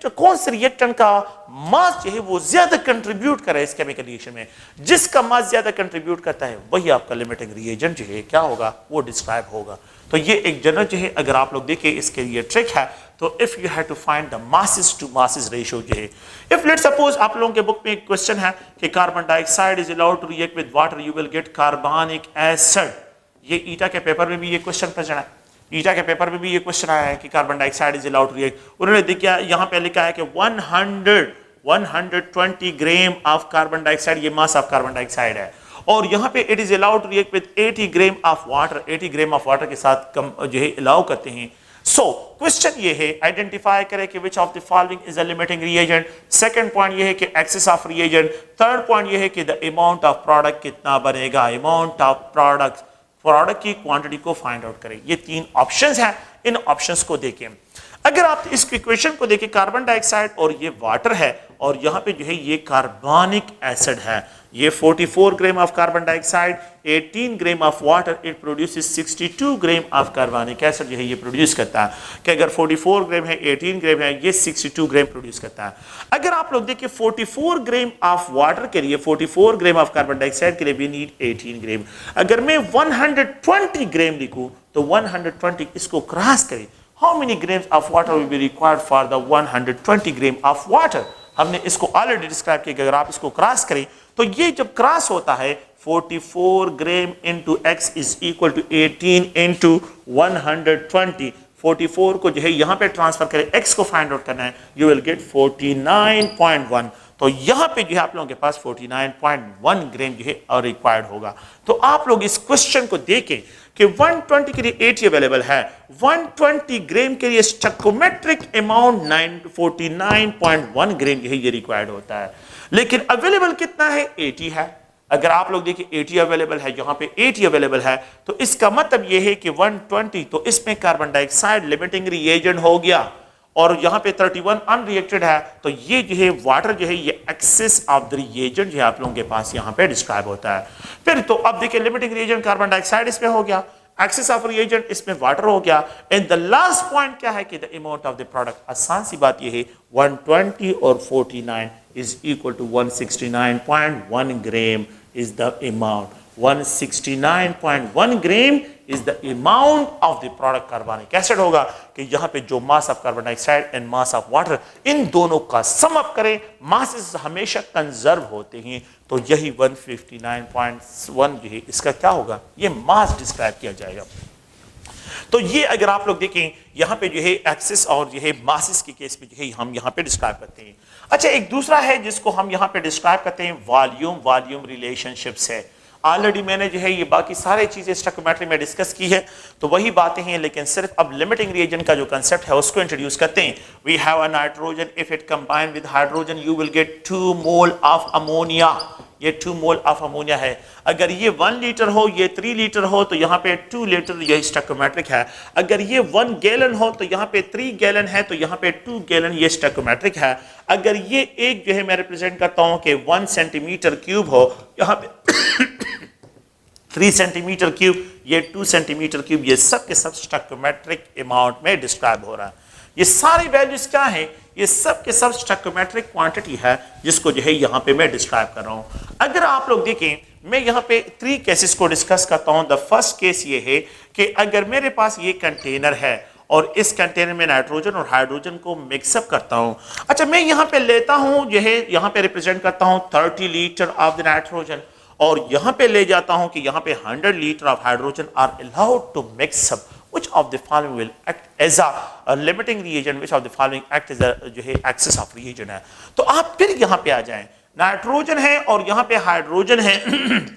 कौन से रिएक्टेंट का मास जो है वो ज्यादा कंट्रीब्यूट करे इस केमिकल रिएक्शन में। जिसका मास ज्यादा कंट्रीब्यूट करता है वही आपका लिमिटिंग रिएजेंट जो है क्या होगा, वो डिस्क्राइब होगा। तो ये एक जनरल जो है अगर आप लोग देखें इसके लिए ट्रिक है। तो if you have to find the masses to masses ratio जो है, इफ लेट्स सपोज आप लोगों के बुक में एक क्वेश्चन है कि carbon dioxide is allowed to react with water, you will get carbonic acid. ये ईटा के पेपर में भी ये क्वेश्चन प्रेजेंट है, ईटा के पेपर में भी ये क्वेश्चन आया है कि carbon dioxide is allowed to react. उन्होंने देखा यहाँ पे लिखा है कि 120 ग्राम ऑफ कार्बन डाइऑक्साइड, ये मास ऑफ कार्बन डाइऑक्साइड है, और यहाँ पे it is allowed to react with 80 gram of water, 80 gram of water के साथ कम जो है अलाउ करते हैं। सो क्वेश्चन ये है आइडेंटिफाई करें कि which of the following is a limiting reagent. Second point ये है कि excess of reagent. Third point ये है कि द अमाउंट ऑफ प्रोडक्ट कितना बनेगा, अमाउंट ऑफ प्रोडक्ट की क्वांटिटी को फाइंड आउट करें। ये 3 ऑप्शंस हैं, इन ऑप्शंस को देखें। अगर आप इस इक्वेशन को देखें, कार्बन डाइऑक्साइड और ये वाटर है और यहाँ पे जो है ये कार्बनिक एसिड है, ये 44 gram of carbon dioxide, 18 gram of water, it produces 62 gram of कार्बनिक एसिड जो है ये प्रोड्यूस करता है। कि अगर 44 ग्राम है, 18 ग्राम है, ये 62 ग्राम प्रोड्यूस करता है। अगर आप लोग देखिए 44 ग्राम ऑफ वाटर के लिए, 44 ग्राम ऑफ कार्बन डाइऑक्साइड के लिए वी नीड 18 ग्राम। अगर मैं 120 ग्राम लिखूं तो 120 इसको क्रॉस करें, how many grams of water will be required for the 120 gram of water? हमने इसको ऑलरेडी डिस्क्राइब किया कि अगर आप इसको क्रॉस करें तो ये जब क्रॉस होता है 44 gram into x is equal to 18 into 120। 44 को जो है यहाँ पे ट्रांसफर करें, x को फाइंड आउट करना है, यू विल गेट 49.1। तो यहाँ पे जो है आप लोगों के पास 49.1 ग्राम जो है रिक्वायर्ड होगा। तो आप लोग इस क्वेश्चन को देखें कि 120 के लिए 80 अवेलेबल है, 120 ग्राम के लिए स्टोइकोमेट्रिक अमाउंट 49.1 ग्राम जो है ये रिक्वायर्ड होता है, लेकिन अवेलेबल कितना है, 80 है। अगर आप लोग देखिए 80 अवेलेबल है, यहाँ पे 80 अवेलेबल है, तो इसका मतलब ये है कि 120, तो इसमें कार्बन डाइऑक्साइड लिमिटिंग रिएजेंट हो गया, और यहाँ पे 31 अनरिएक्टेड है, तो ये जो है वाटर जो है ये एक्सेस ऑफ द रिएजेंट जो है आप लोगों के पास यहाँ पे डिस्क्राइब होता है। फिर तो अब देखिए लिमिटिंग रिएजेंट कार्बन डाइऑक्साइड इसमें हो गया, एक्सेस ऑफ रिएजेंट इसमें वाटर हो गया, एंड द लास्ट पॉइंट क्या है कि the amount of the product. आसान सी बात ये है 120 और 49 is equal to 169.1 gram is the amount. 169.1 gram is the amount of the product कार्बनिक एसिड होगा कि यहाँ पे जो mass of carbon dioxide and mass of water in दोनों का सम अप करें, मासेस हमेशा कंजर्व होते हैं, तो यही 159.1 जो है इसका क्या होगा, ये मास डिस्क्राइब किया जाएगा। तो ये अगर आप लोग देखें यहाँ पे जो है एक्सेस और जो है मासेस के केस में जो है हम यहाँ पे डिस्क्राइब करते हैं। अच्छा, एक दूसरा है जिसको हम यहाँ पे डिस्क्राइब करते हैं वॉल्यूम रिलेशनशिप्स है। ऑलरेडी मैंने जो है ये बाकी सारी चीजें स्टोइकोमेट्री में डिस्कस की है, तो वही बातें हैं, लेकिन सिर्फ अब लिमिटिंग रिएजेंट का जो कंसेप्ट है उसको इंट्रोड्यूस करते हैं। We have a nitrogen, if it combine with hydrogen you will get 2 mole of ammonia. ये 2 मोल ऑफ अमोनिया है। अगर ये 1 लीटर हो, ये 3 लीटर हो, तो यहाँ पे 2 लीटर ये स्टोइकोमेट्रिक है। अगर ये 1 गैलन हो तो यहाँ पे 3 गैलन है, तो यहाँ पे 2 गैलन ये स्टोइकोमेट्रिक है। अगर ये एक जो है मैं रिप्रेजेंट करता हूँ कि 1 सेंटीमीटर क्यूब हो, यहाँ पे 3 सेंटीमीटर क्यूब, ये 2 सेंटीमीटर क्यूब, ये सब के सब स्टोइकोमेट्रिक अमाउंट में डिस्क्राइब हो रहा है। ये सारी वैल्यूज क्या है, ये सब के सब स्टोइकोमेट्रिक क्वांटिटी है जिसको जो है यहाँ पे मैं डिस्क्राइब कर रहा हूँ। अगर आप लोग देखें, मैं यहाँ पे 3 केसेस को डिस्कस करता हूँ। द फर्स्ट केस ये है कि अगर मेरे पास ये कंटेनर है और इस कंटेनर में नाइट्रोजन और हाइड्रोजन को मिक्सअप करता हूँ। अच्छा, मैं यहाँ पे लेता हूँ जो है, यहाँ पे रिप्रेजेंट करता हूँ 30 लीटर ऑफ द नाइट्रोजन, और यहाँ पे ले जाता हूँ कि यहाँ पे 100 litre of hydrogen are allowed to mix up. Which of the following will act as a limiting reagent? Which of the following act as a जो है एक्सेस ऑफ रिएजेंट है? तो आप फिर यहाँ पे आ जाएं, नाइट्रोजन है और यहाँ पे हाइड्रोजन है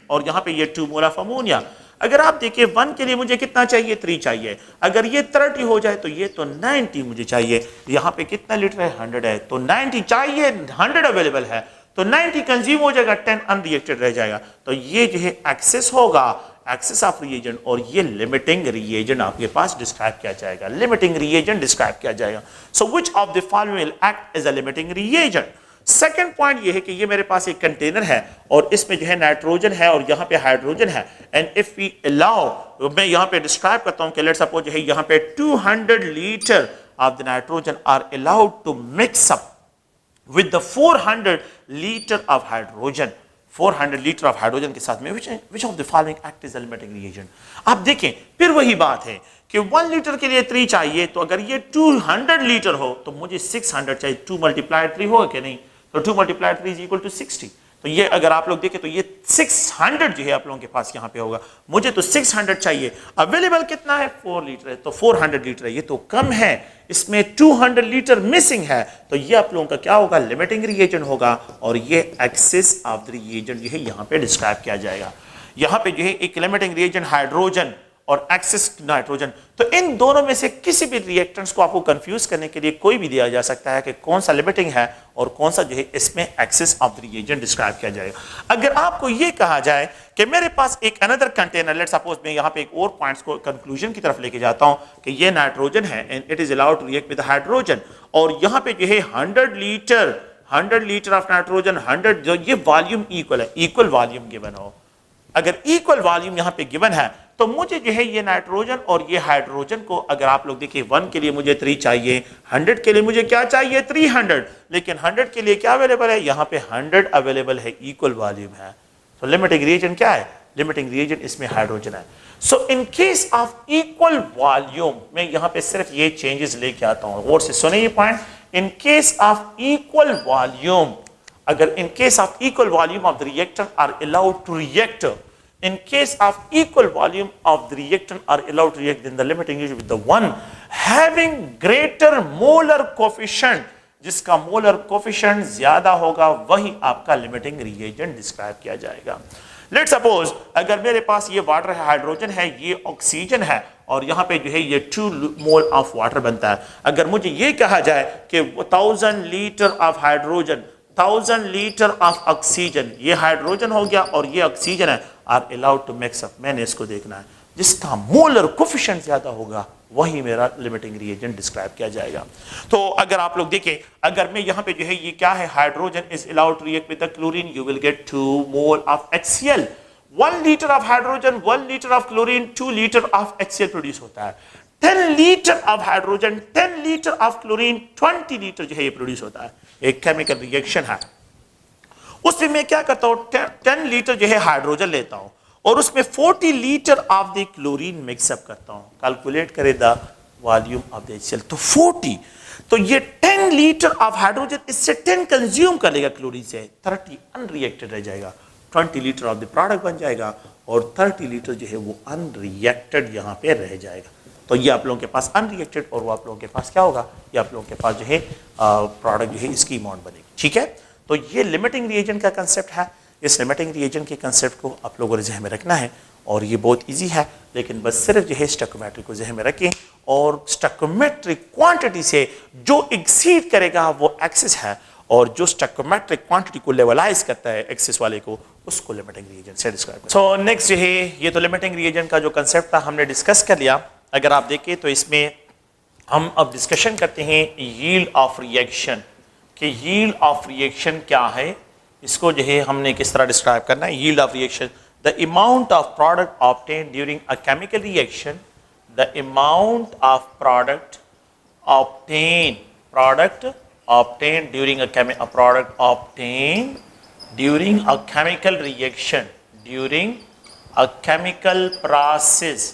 और यहाँ पे ये 2 मोल ऑफ अमोनिया। अगर आप देखिए 1 के लिए मुझे कितना चाहिए, 3 चाहिए। अगर ये 30 हो जाए तो ये तो 90 मुझे चाहिए। यहाँ पे कितना लीटर है, 100 है, तो 90 चाहिए, 100 अवेलेबल है, तो 90 कंज्यूम हो जाएगा, 10 अनरिएक्टेड रह जाएगा। तो ये जो है एक्सेस होगा, एक्सेस ऑफ रिएजेंट, और ये लिमिटिंग रिएजेंट आपके पास डिस्क्राइब किया जाएगा, लिमिटिंग रिएजेंट डिस्क्राइब किया जाएगा। So which of the following will act as a limiting reagent? Second point ये है कि ये मेरे पास एक कंटेनर है और इसमें जो है नाइट्रोजन है और यहाँ पे हाइड्रोजन है, एंड इफ वी अलाउ, मैं यहाँ पे डिस्क्राइब करता हूँ कि लेट्स सपोज जो है यहाँ पे 200 litre of the nitrogen are allowed to mix up with the 400 litre of hydrogen. 400 litre of hydrogen के साथ में which of the following act as a limiting reagent? आप देखें, फिर वही बात है कि 1 लीटर के लिए 3 चाहिए, तो अगर ये 200 लीटर हो तो मुझे 600 चाहिए। 2 मल्टीप्लाइड 3 होगा कि नहीं, तो 2 मल्टीप्लाइड 3 इज इक्वल टू 60। तो ये अगर आप लोग देखें तो ये 600 जो है आप लोगों के पास यहाँ पे होगा, मुझे तो 600 चाहिए। अवेलेबल कितना है, 4 लीटर है, तो 400 लीटर है, ये तो कम है, इसमें 200 लीटर मिसिंग है, तो ये आप लोगों का क्या होगा, लिमिटिंग रिएजेंट होगा, और ये एक्सेस ऑफ द रिएजेंट जो है यहाँ पे डिस्क्राइब किया जाएगा। यहाँ पे जो है एक लिमिटिंग रिएजेंट हाइड्रोजन और एक्सेस नाइट्रोजन, तो इन दोनों में से किसी भी रिएक्टेंट्स को आपको कंफ्यूज करने के लिए कोई भी दिया जा सकता है कि कौन सा लिमिटिंग है और कौन सा जो है इसमें excess of the reagent describe किया जाएगा। अगर आपको ये कहा जाए कि मेरे पास एक अनदर कंटेनर, लेट्स सपोज मैं यहाँ पे एक और पॉइंट्स को कंक्लूजन की तरफ लेके जाता हूँ कि ये नाइट्रोजन है and it is allowed to react with hydrogen, और यहाँ पे जो है 100 लीटर ऑफ नाइट्रोजन, 100 जो ये वॉल्यूम इक्वल है, इक्वल वॉल्यूम गिवन हो, अगर इक्वल वॉल्यूम यहाँ पे गिवन है तो मुझे जो है ये नाइट्रोजन और ये हाइड्रोजन को, अगर आप लोग देखिए 1 के लिए मुझे 3 चाहिए, 100 के लिए मुझे क्या चाहिए, 300, लेकिन 100 के लिए क्या अवेलेबल है, यहाँ पे 100 अवेलेबल है, इक्वल वॉल्यूम है। तो लिमिटिंग रिएजेंट क्या है, लिमिटिंग रिएजेंट इसमें हाइड्रोजन है। So in case of equal volume, मैं यहाँ पे सिर्फ ये चेंजेस लेके आता हूँ, और से सुने ये point, in case of equal volume, अगर in case of equal volume of the reactant are allowed to react, in case of equal volume of the reactant are allowed to react, then the limiting is with the one having greater molar coefficient, जिसका molar coefficient ज्यादा होगा वही आपका limiting reagent describe किया जाएगा। Let's suppose अगर मेरे पास ये वाटर है, हाइड्रोजन है, ये ऑक्सीजन है और यहाँ पे जो है ये 2 मोल ऑफ वाटर बनता है। अगर मुझे ये कहा जाए कि 1000 litre of hydrogen, 1000 litre of oxygen, ये हाइड्रोजन हो गया और ये ऑक्सीजन है, are allowed to mix up, मैंने इसको देखना है। जिसका मोलर कोफिशिएंट ज्यादा होगा वही मेरा लिमिटिंग रिएजेंट डिस्क्राइब किया जाएगा। तो अगर आप लोग देखें, अगर मैं यहाँ पे जो है ये क्या है, hydrogen is allowed to react with the chlorine, you will get 2 mole of HCl। 1 litre of hydrogen, 1 litre of chlorine, 2 litre of HCl produce होता है। 10 litre of hydrogen, 10 litre of chlorine, 20 litre जो है ये produce होता है। एक chemical reaction है, उसमें मैं क्या करता हूँ, 10 लीटर जो है हाइड्रोजन लेता हूँ और उसमें 40 litre of the chlorine mix up करता हूँ। कैलकुलेट करे the volume of the HCl, तो 40, तो ये 10 लीटर ऑफ हाइड्रोजन इससे 10 कंज्यूम कर लेगा क्लोरीन से, 30 अनरिएक्टेड रह जाएगा, 20 लीटर ऑफ द प्रोडक्ट बन जाएगा और 30 लीटर जो है वो अनरिएक्टेड यहाँ पे रह जाएगा। तो ये आप लोगों के पास अनरिएक्टेड और वो आप लोगों के पास क्या होगा, ये आप लोगों के पास जो है प्रोडक्ट जो है इसकी अमाउंट बनेगी। ठीक है, तो ये लिमिटिंग रिएजेंट का कंसेप्ट है। इस लिमिटिंग रिएजेंट के कंसेप्ट को आप लोगों ने जहन में रखना है और ये बहुत इजी है, लेकिन बस सिर्फ जो है स्टोइकोमेट्री को जहन में रखें और स्टोइकोमेट्रिक क्वांटिटी से जो एक्सीड करेगा वो एक्सेस है और जो स्टोइकोमेट्रिक क्वांटिटी को लेवलाइज करता है एक्सेस वाले को, उसको लिमिटिंग रिएजेंट से डिस्क्राइब करते हैं। सो नेक्स्ट जो है, ये तो लिमिटिंग रिएजेंट का जो कंसेप्ट था हमने डिस्कस कर लिया। अगर आप देखें तो इसमें हम अब डिस्कशन करते हैं यील्ड ऑफ रिएक्शन, कि यील्ड ऑफ रिएक्शन क्या है, इसको जो है हमने किस तरह डिस्क्राइब करना है। Yield of reaction, the amount of product obtained during a chemical reaction, the amount of product obtained during a chemical reaction, during a chemical process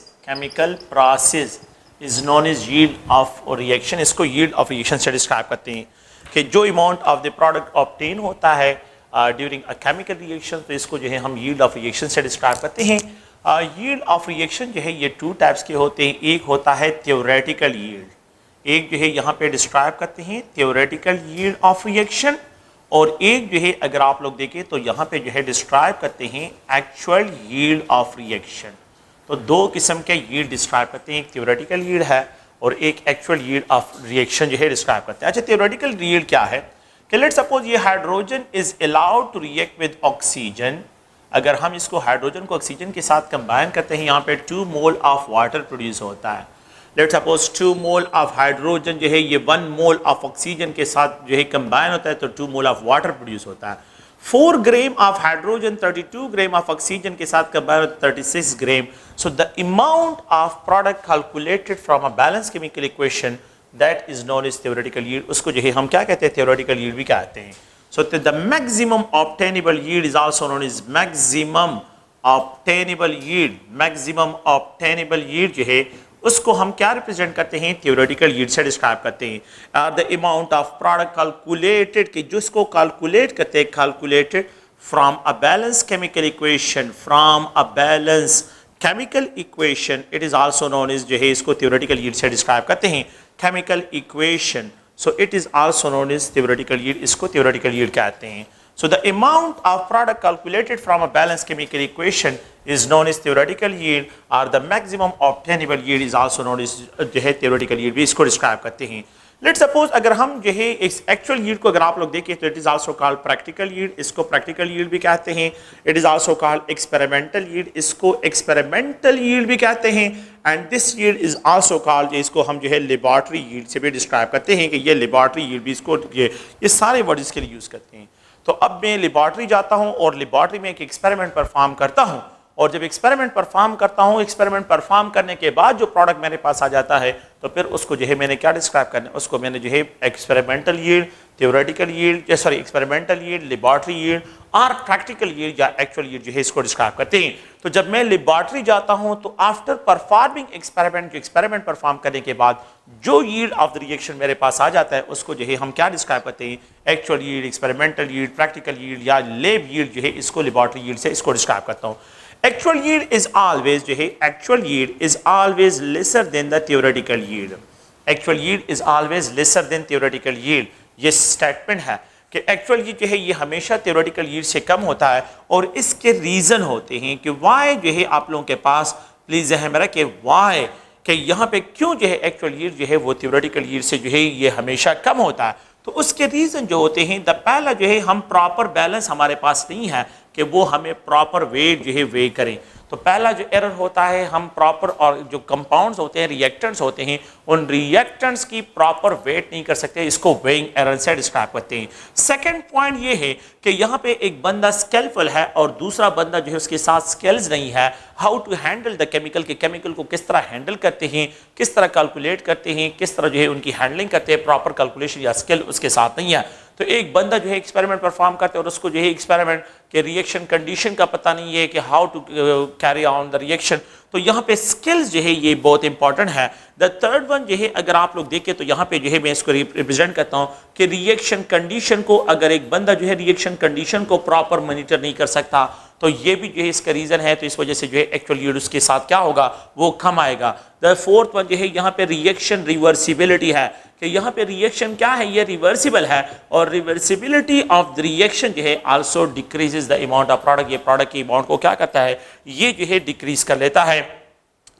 is known as yield of reaction। इसको yield of reaction से describe करते हैं कि जो amount of the product obtain होता है during a chemical reaction, तो इसको जो है हम यील्ड ऑफ रिएक्शन से डिस्क्राइब करते हैं। यील्ड ऑफ रिएक्शन जो है ये 2 टाइप्स के होते हैं। एक होता है थ्योरेटिकल यील्ड, एक जो है यहाँ पे डिस्क्राइब करते हैं थ्योरेटिकल यील्ड ऑफ रिएक्शन, और एक जो है अगर आप लोग देखें तो यहाँ पे जो है डिस्क्राइब करते हैं एक्चुअल यील्ड ऑफ रिएक्शन। तो 2 किस्म के यील्ड डिस्क्राइब करते हैं, एक थ्योरेटिकल यील्ड है और एक एक्चुअल यील्ड ऑफ रिएक्शन जो है डिस्क्राइब करते हैं। अच्छा, थ्योरेटिकल यील्ड क्या है कि लेट्स सपोज ये hydrogen is allowed to react with oxygen. अगर हम इसको हाइड्रोजन को ऑक्सीजन के साथ कंबाइन करते हैं, यहाँ पे 2 मोल ऑफ वाटर प्रोड्यूस होता है। Let's suppose 2 mole of hydrogen जो है ये 1 मोल ऑफ ऑक्सीजन के साथ जो है कंबाइन होता है तो 2 मोल ऑफ वाटर प्रोड्यूस होता है। 4 gram of hydrogen 32 gram of oxygen के साथ कंबाइन होता है 36 gram. So the amount of product calculated from a balance chemical equation that is known as theoretical yield, उसको जो है हम क्या कहते हैं, थ्योरेटिकल यील्ड भी कहते हैं। So the maximum obtainable yield is also known as maximum obtainable yield. Maximum obtainable yield जो है उसको हम क्या रिप्रेजेंट करते हैं, थ्योरेटिकल यील्ड से डिस्क्राइब करते हैं। The amount of product calculated, कि जिसको कैलकुलेट करते हैं, calculated from a balance chemical equation, from a balance chemical equation, it is also known as जो है इसको थ्योरेटिकल यील्ड से डिस्क्राइब करते हैं, chemical equation. So it is also known as theoretical yield, इसको थ्योरेटिकल यील्ड कहते हैं। So the amount of product calculated from a balanced chemical equation is known as theoretical yield, or the maximum obtainable yield is also known as जो है theoretical yield भी इसको describe करते हैं। Let's suppose अगर हम जो है इस एक्चुअल यील्ड को अगर आप लोग देखें तो it is also called practical yield, इसको प्रैक्टिकल यील्ड भी कहते हैं। It is also called experimental yield, इसको एक्सपेरिमेंटल यील्ड भी कहते हैं। And this yield is also called, इसको हम जो है लेबॉर्ट्री यील्ड से भी डिस्क्राइब करते हैं कि ये लेबॉर्ट्री यील्ड भी इसको ये सारे वर्ड इसके लिए यूज करते हैं। तो अब मैं लेबॉर्ट्री जाता हूं और लेबॉर्ट्री में एक एक्सपेरिमेंट परफॉर्म करता हूं, और जब एक्सपेरिमेंट परफॉर्म करता हूं, एक्सपेरिमेंट परफॉर्म करने के बाद जो प्रोडक्ट मेरे पास आ जाता है तो फिर उसको जो है मैंने क्या डिस्क्राइब करना है, उसको मैंने जो है experimental yield, theoretical yield, sorry experimental yield, laboratory yield और प्रैक्टिकल यील्ड या एक्चुअल यील्ड जो है इसको डिस्क्राइब करते हैं। तो जब मैं लेबॉर्ट्री जाता हूं तो आफ्टर परफॉर्मिंग एक्सपेरिमेंट, जो एक्सपेरिमेंट परफॉर्म करने के बाद जो यील्ड ऑफ द रिएक्शन मेरे पास आ जाता है उसको जो है हम क्या डिस्क्राइब करते हैं, actual yield, experimental yield, practical yield या लेब यील्ड जो है इसको लेबॉर्ट्री यील्ड से इसको डिस्क्राइब करता हूं। एक्चुअल यील्ड इज ऑलवेज जो है, actual yield is always lesser than the theoretical yield. Actual yield is always lesser than theoretical yield, ये स्टेटमेंट है कि एक्चुअल यील्ड जो है ये हमेशा थ्योरेटिकल यील्ड से कम होता है। और इसके रीज़न होते हैं कि वाई जो है आप लोगों के पास प्लीज़ जहन में रखें वाई कि यहाँ पे क्यों जो है एक्चुअल यील्ड जो है वो थ्योरेटिकल यील्ड से जो है ये हमेशा कम होता है। तो उसके रीज़न जो होते हैं, पहला जो है हम प्रॉपर बैलेंस हमारे पास नहीं है कि वो हमें प्रॉपर वेट जो है वे करें। तो पहला जो एरर होता है, हम प्रॉपर और जो कंपाउंड्स होते हैं, रिएक्टेंट्स होते हैं, उन रिएक्टेंट्स की प्रॉपर वेट नहीं कर सकते, इसको वेइंग एरर से डिस्क्राइब करते हैं। सेकंड पॉइंट ये है कि यहाँ पे एक बंदा स्किलफुल है और दूसरा बंदा जो है उसके साथ स्किल्स नहीं है, how to handle the chemical, के केमिकल को किस तरह हैंडल करते हैं, किस तरह कैलकुलेट करते हैं, किस तरह जो है उनकी हैंडलिंग करते हैं, प्रॉपर कैलकुलेशन या स्किल उसके साथ नहीं है। तो एक बंदा जो है एक्सपेरिमेंट परफॉर्म करते हैं और उसको जो है एक्सपेरिमेंट के रिएक्शन कंडीशन का पता नहीं है कि how to carry on the reaction, तो यहाँ पे स्किल्स जो है ये बहुत इंपॉर्टेंट है। द थर्ड वन जो है अगर आप लोग देखें तो यहाँ पे जो है मैं इसको रिप्रेजेंट करता हूँ कि रिएक्शन कंडीशन को, अगर एक बंदा जो है रिएक्शन कंडीशन को प्रॉपर मॉनिटर नहीं कर सकता तो ये भी जो है इसका रीज़न है। तो इस वजह से जो है एक्चुअल यील्ड उसके साथ क्या होगा, वो कम आएगा। द फोर्थ वन जो है यहाँ पे रिएक्शन रिवर्सिबिलिटी है कि यहाँ पे रिएक्शन क्या है, ये रिवर्सिबल है और रिवर्सिबिलिटी ऑफ द रिएक्शन जो है also decreases the amount of product, ये प्रोडक्ट की अमाउंट को क्या करता है, ये जो है डिक्रीज कर लेता है।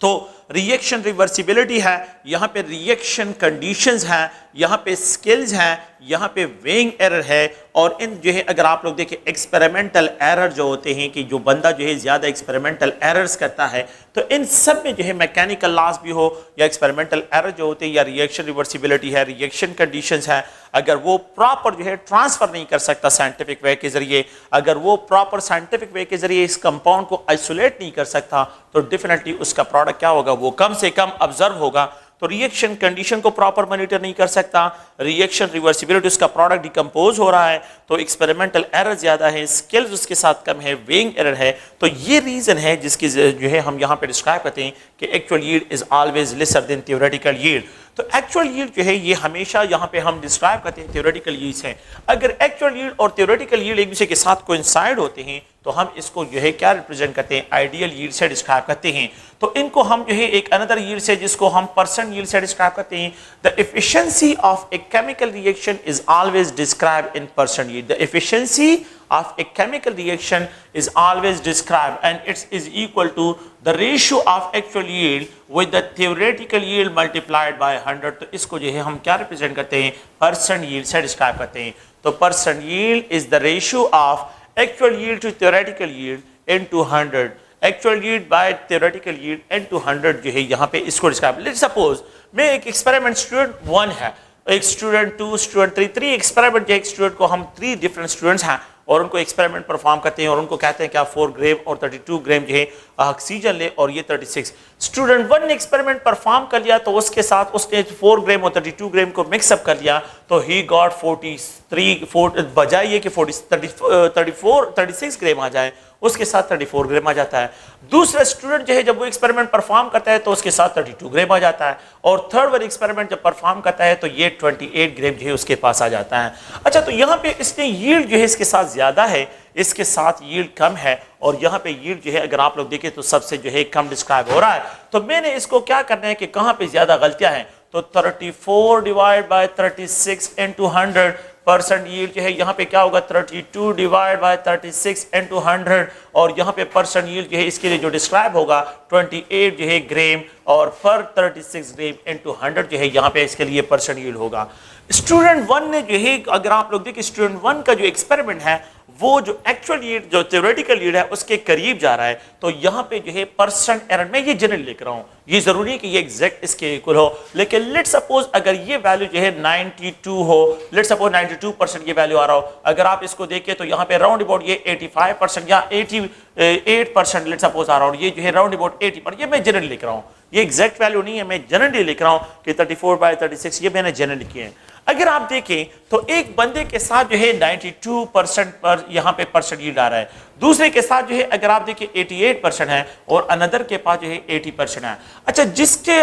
तो रिएक्शन रिवर्सिबिलिटी है, यहाँ पे रिएक्शन कंडीशंस हैं, यहाँ पे स्किल्स हैं, यहाँ पे वेइंग एरर है और इन जो है अगर आप लोग देखें एक्सपेरिमेंटल एरर जो होते हैं कि जो बंदा जो है ज़्यादा एक्सपेरिमेंटल एरर्स करता है, तो इन सब में जो है मैकेनिकल लॉस भी हो या एक्सपेरिमेंटल एरर जो होते हैं या रिएक्शन रिवर्सिबिलिटी है, रिएक्शन कंडीशंस है, अगर वो प्रॉपर जो है ट्रांसफ़र नहीं कर सकता साइंटिफिक वे के ज़रिए, अगर वो प्रॉपर साइंटिफिक वे के ज़रिए इस कंपाउंड को आइसोलेट नहीं कर सकता तो डेफिनेटली उसका प्रोडक्ट क्या होगा, वो कम से कम ऑब्जर्व होगा। तो रिएक्शन कंडीशन को प्रॉपर मॉनिटर नहीं कर सकता, रिएक्शन रिवर्सिबिलिटी, उसका प्रोडक्ट डिकम्पोज हो रहा है, तो एक्सपेरिमेंटल एरर ज़्यादा है, स्किल्स उसके साथ कम है, वेइंग एरर है। तो ये रीज़न है जिसकी जो है हम यहाँ पे डिस्क्राइब करते हैं कि actual yield is always lesser than theoretical yield. तो एक्चुअल यील्ड जो है ये हमेशा यहाँ पे हम डिस्क्राइब करते हैं थ्योरेटिकल यील्ड से। अगर एक्चुअल यील्ड और थ्योरेटिकल यील्ड एक दूसरे के साथ कोइंसाइड होते हैं तो हम इसको जो है क्या रिप्रेजेंट करते हैं, आइडियल यील्ड से डिस्क्राइब करते हैं। तो इनको हम जो है एक अनदर यील्ड से जिसको हम परसेंट यील्ड से डिस्क्राइब करते हैं। The efficiency of A chemical reaction is always describe in percent yield. The efficiency of a chemical reaction is always described and it is equal to the ratio of actual yield with the theoretical yield multiplied by 100। तो इसको जो है हम क्या represent करते हैं, percent yield से describe करते हैं। तो percent yield is the ratio of actual yield to theoretical yield into 100, actual yield by theoretical yield into 100 जो है यहाँ पे इसको डिस्क्राइब। लेट्स सपोज मैं एक एक्सपेरिमेंट स्टूडेंट 1 है, एक स्टूडेंट 2, स्टूडेंट 3, 3 एक्सपेरिमेंट जो एक स्टूडेंट को हम 3 डिफरेंट स्टूडेंट्स हैं और उनको एक्सपेरिमेंट परफॉर्म करते हैं और उनको कहते हैं कि आप 4 ग्राम और 32 ग्राम जो है ऑक्सीजन ले और ये 36। स्टूडेंट 1 ने एक्सपेरिमेंट परफॉर्म कर लिया तो उसके साथ उसने 4 ग्राम और 32 ग्राम को मिक्सअप कर लिया तो ही गॉट 43 बजाय ये कि 36 ग्राम आ जाए, उसके साथ 34 ग्राम आ जाता है। दूसरा स्टूडेंट जो है जब वो एक्सपेरिमेंट परफॉर्म करता है तो उसके साथ 32 ग्राम आ जाता है और थर्ड वाला एक्सपेरिमेंट जब परफॉर्म करता है तो ये 28 ग्राम जो है उसके पास आ जाता है। अच्छा, तो यहाँ पे इसने यील्ड जो है इसके साथ ज़्यादा है, इसके साथ यील्ड कम है और यहाँ पे यील्ड जो है अगर आप लोग देखें तो सबसे जो है कम डिस्क्राइब हो रहा है। तो मैंने इसको क्या करना है कि कहाँ पे ज़्यादा गलतियाँ हैं, तो 34 divide by 36 into 100 percent yield जो है यहाँ पे क्या होगा 32 डिवाइड बाय 36 into 100 और यहाँ पे परसेंट यील्ड जो है इसके लिए जो डिस्क्राइब होगा 28 जो है ग्राम और पर 36 ग्राम into 100 जो है यहाँ पे इसके लिए परसेंट यील्ड होगा। स्टूडेंट 1 ने जो है अगर आप लोग देखें स्टूडेंट 1 का जो एक्सपेरिमेंट है वो जो एक्चुअल यील्ड जो थ्योरेटिकल यील्ड है उसके करीब जा रहा है, तो यहाँ पे जो है परसेंट एरर में ये जनरल लिख रहा हूँ, ये जरूरी है कि ये एग्जैक्ट इसके इक्वल हो। लेकिन लेट सपोज अगर ये वैल्यू जो है 92 हो, लेट सपोज 92% ये वैल्यू आ रहा हो, अगर आप इसको देखें तो यहाँ पे राउंड अबाउट ये 85% या 88% लेट सपोज आ रहा हो, ये जो है राउंड अबाउट 80%, ये मैं जनरल लिख रहा हूँ, ये एग्जैक्ट वैल्यू नहीं है, मैं जनरली लिख रहा हूँ कि 34/36 ये मैंने जनरल लिखी है। अगर आप देखें तो एक बंदे के साथ जो है 92% पर यहाँ पे परसेंट यील्ड आ रहा है, दूसरे के साथ जो है अगर आप देखें 88% है और अनदर के पास जो है 80% है। अच्छा, जिसके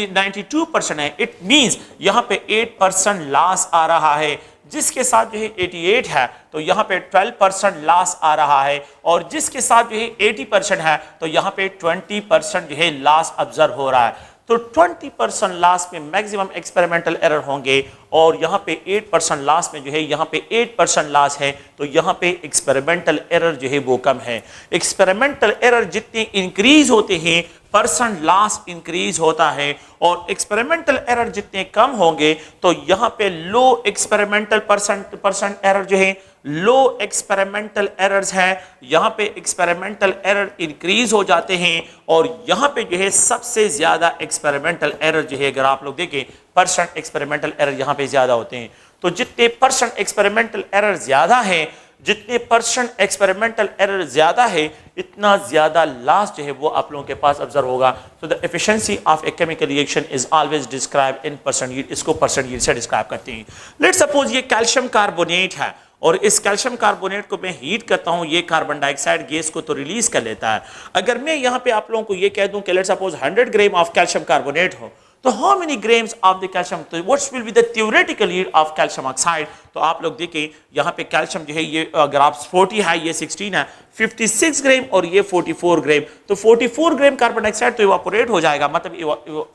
92% है इट मींस यहाँ पे 8% लॉस आ रहा है, जिसके साथ जो है 88 है तो यहाँ पे 12% लॉस आ रहा है और जिसके साथ जो है 80% है तो यहाँ पे 20% जो है लॉस ऑब्जर्व हो रहा है। तो 20% लास्ट में मैक्सिमम एक्सपेरिमेंटल एरर होंगे और यहाँ पे 8% लास्ट में जो है यहाँ पे 8% लास्ट है, तो यहाँ पे एक्सपेरिमेंटल एरर जो है वो कम है। एक्सपेरिमेंटल एरर जितने इंक्रीज होते हैं परसेंट लॉस इंक्रीज होता है, और एक्सपेरिमेंटल एरर जितने कम होंगे तो यहाँ पे लो एक्सपेरिमेंटल परसेंट एरर जो है लो एक्सपेरिमेंटल एरर्स हैं, यहाँ पे एक्सपेरिमेंटल एरर इंक्रीज हो जाते हैं, और यहाँ पे जो है सबसे ज्यादा एक्सपेरिमेंटल एरर जो है अगर आप लोग देखें परसेंट एक्सपेरिमेंटल एरर यहाँ पे ज्यादा होते हैं। तो जितने परसेंट एक्सपेरिमेंटल एरर ज्यादा है, जितने परसेंट एक्सपेरिमेंटल एरर ज्यादा है, इतना ज्यादा लॉस जो है वो आप लोगों के पास ऑब्जर्व होगा। तो the efficiency of A chemical reaction is always describe in percent yield, इसको परसेंट यील्ड से डिस्क्राइब करते हैं। लेट्स सपोज ये कैल्शियम कार्बोनेट है और इस कैल्शियम कार्बोनेट को मैं हीट करता हूं, ये कार्बन डाइऑक्साइड गैस को तो रिलीज कर लेता है। अगर मैं यहां पे आप लोगों को ये कह दूं कि let's suppose 100 gram of calcium carbonate हो, तो how many grams of the calcium, तो what's will be the theoretical yield of calcium oxide. तो आप लोग देखें यहाँ पे कैल्शियम जो है ये अगर आप 40 है, ये 16 है, 56 ग्राम और ये 44 ग्राम, तो 44 ग्राम कार्बन डाइऑक्साइड तो इवापोरेट हो जाएगा, मतलब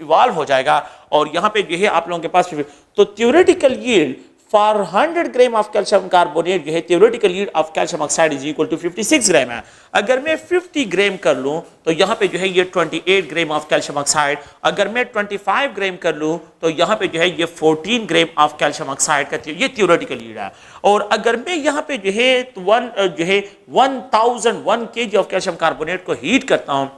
इवॉल्व हो जाएगा, और यहाँ पे जो है आप लोगों के पास तो theoretical yield for 100 gram of calcium carbonate जो है theoretical yield of calcium oxide is equal to 56 gram है। अगर मैं 50 ग्राम कर लूं तो यहाँ पे जो है ये 28 ग्राम ऑफ कैल्शियम ऑक्साइड, अगर मैं 25 ग्राम कर लूं तो यहाँ पे जो है ये 14 ग्राम ऑफ कैल्शियम ऑक्साइड का ये थ्योरेटिकल यील्ड है। और अगर मैं यहाँ पे जो है 1001 kg ऑफ कैल्शियम कार्बोनेट को हीट करता हूँ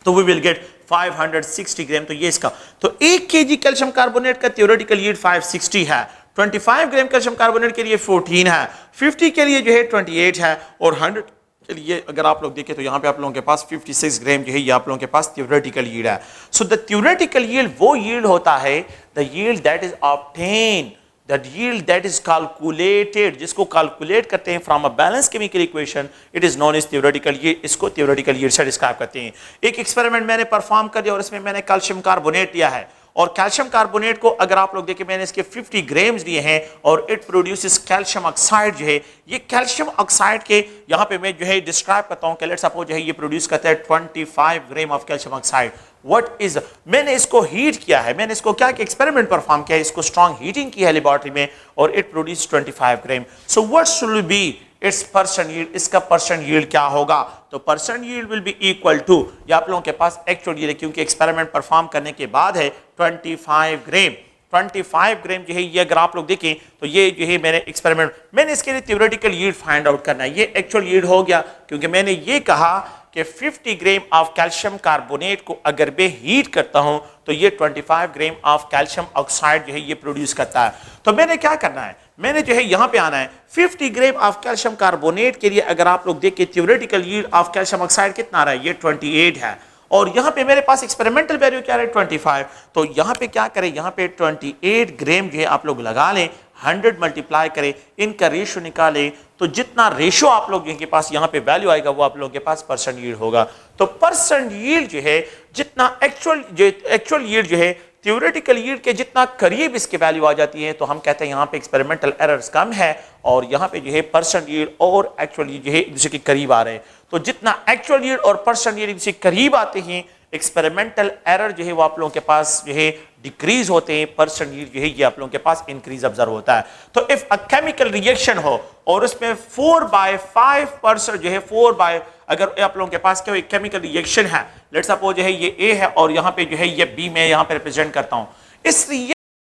तो वी विल गेट 560 ग्राम। तो ये इसका तो 1 kg कैल्शियम कार्बोनेट का थ्योरेटिकल यील्ड 560 है, 25 ग्राम कैल्शियम कार्बोनेट के लिए 14 है, 50 के लिए जो है 28 है, और 100 के लिए अगर आप लोग देखें तो यहाँ पे आप लोगों के पास 56 ग्राम जो है ये आप लोगों के पास थ्योरेटिकल यील्ड है। सो द थ्योरेटिकल यील्ड वो यील्ड होता है the yield that is obtain, the yield that is calculated, जिसको कैलकुलेट करते हैं from a balance chemical equation, it is known as theoretical yield, इसको थ्योरेटिकल यील्ड से describe करते हैं। एक एक्सपेरिमेंट मैंने परफॉर्म कर दिया और इसमें मैंने कैल्शियम कार्बोनेट लिया है, और कैल्शियम कार्बोनेट को अगर आप लोग देखें मैंने इसके 50 ग्राम्स दिए हैं और इट प्रोड्यूसेस कैल्शियम ऑक्साइड जो है, ये कैल्शियम ऑक्साइड के यहाँ पे मैं जो है डिस्क्राइब करता हूँ कि लेट्स सपोज जो है ये प्रोड्यूस करता है 25 ग्राम of calcium oxide. What is, मैंने इसको हीट किया है, मैंने इसको क्या कि एक्सपेरिमेंट परफॉर्म किया है, इसको स्ट्रॉन्ग हीटिंग की है लेबोरेटरी में और it produce 25 gram. So what should be its percent yield, इसका परसेंट यील्ड क्या होगा, तो percent yield will be equal to, ये आप लोगों के पास एक्चुअल यील्ड है क्योंकि एक्सपेरिमेंट परफॉर्म करने के बाद है 25 ग्राम। 25 ग्राम जो है ये अगर आप लोग देखें तो ये जो है मैंने एक्सपेरिमेंट, मैंने इसके लिए थ्योरेटिकल यील्ड फाइंड आउट करना है, ये एक्चुअल यील्ड हो गया क्योंकि मैंने ये कहा कि 50 ग्राम ऑफ कैल्शियम कार्बोनेट को अगर मैं हीट करता हूं तो ये 25 ग्राम ऑफ कैल्शियम ऑक्साइड जो है ये प्रोड्यूस करता है। तो मैंने क्या करना है, मैंने जो है यहां पे आना है 50 ग्राम ऑफ कैल्शियम कार्बोनेट के लिए अगर आप लोग देखें theoretical yield of calcium oxide कितना आ रहा है, ये 28 है, और यहां पे मेरे पास एक्सपेरिमेंटल वैल्यू क्या है 25। तो यहां पे क्या करें, यहां पे 28 ग्राम जो है आप लोग लगा लें, 100 मल्टीप्लाई करें, इनका रेशियो निकालें, तो जितना रेशियो आप लोग के पास यहाँ पे वैल्यू आएगा वो आप लोगों के पास परसेंट यील्ड होगा। तो परसेंट यील्ड जो है जितना एक्चुअल यील्ड जो है थ्योरेटिकल यील्ड के जितना करीब इसके वैल्यू आ जाती है तो हम कहते हैं यहाँ पे एक्सपेरिमेंटल एरर्स कम है, और यहाँ पे जो है परसेंट यील्ड और एक्चुअल यील्ड जो है एक दूसरे के करीब आ रहे हैं। तो जितना एक्चुअल यील्ड और परसेंट यील्ड एक दूसरे के करीब आते हैं एक्सपेरिमेंटल एरर जो है वो आप लोगों के पास जो है डिक्रीज होते हैं, परसेंट यील्ड जो है ये आप लोगों के पास इंक्रीज ऑब्जर्व होता है। तो इफ अ केमिकल रिएक्शन हो और उसमें 4/5% जो है 4 बाय, अगर आप लोगों के पास क्या केमिकल रिएक्शन है, लेट्स सपोज जो है ये ए है और यहाँ पे जो है ये बी में यहाँ पे रिप्रेजेंट करता हूँ, इस रिएक्शन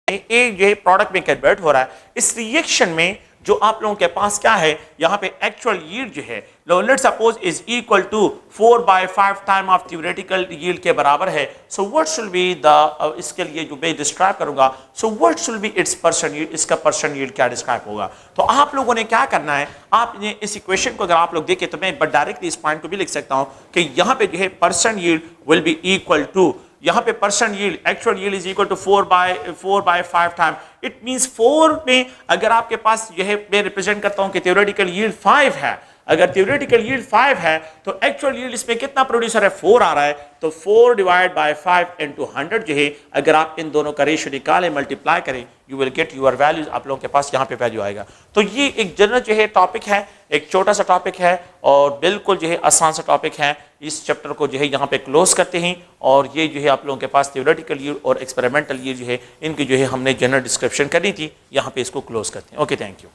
में ए जो है प्रोडक्ट में कन्वर्ट हो रहा है, इस रिएक्शन में जो आप लोगों के पास क्या है यहाँ पे एक्चुअल यील्ड जो है let's suppose is equal to 4/5 time of theoretical yield के बराबर है। So what should be the, इसके लिए जो मैं डिस्क्राइब करूंगा, so what should be its percent yield, इसका परसेंट यील्ड क्या डिस्क्राइब होगा। तो आप लोगों ने क्या करना है, आपने इस इक्वेशन को अगर आप लोग देखें तो मैं डायरेक्टली इस पॉइंट को भी लिख सकता हूं कि यहाँ पे जो है percent yield will be equal to, यहाँ पे percent yield actual yield is equal to 4/5 time, it means 4 में अगर आपके पास जो है मैं रिप्रेजेंट करता हूं कि थ्योरेटिकल यील्ड 5 है, अगर theoretical yield 5 है तो एक्चुअल yield इसमें कितना प्रोड्यूसर है, 4 आ रहा है, तो 4 डिवाइड बाय 5 into 100 जो है, अगर आप इन दोनों का रेशियो निकालें, मल्टीप्लाई करें, you will get your values, आप लोगों के पास यहाँ पे वैल्यू आएगा। तो ये एक जनरल जो है टॉपिक है, एक छोटा सा टॉपिक है और बिल्कुल जो है आसान सा टॉपिक है। इस चैप्टर को जो है यहाँ पे क्लोज करते हैं और ये जो है आप लोगों के पास थियोरेटिकल yield और एक्सपेरिमेंटल yield जो है इनकी जो है हमने जनरल डिस्क्रिप्शन करनी थी, यहाँ पे इसको क्लोज करते हैं। Okay, thank you.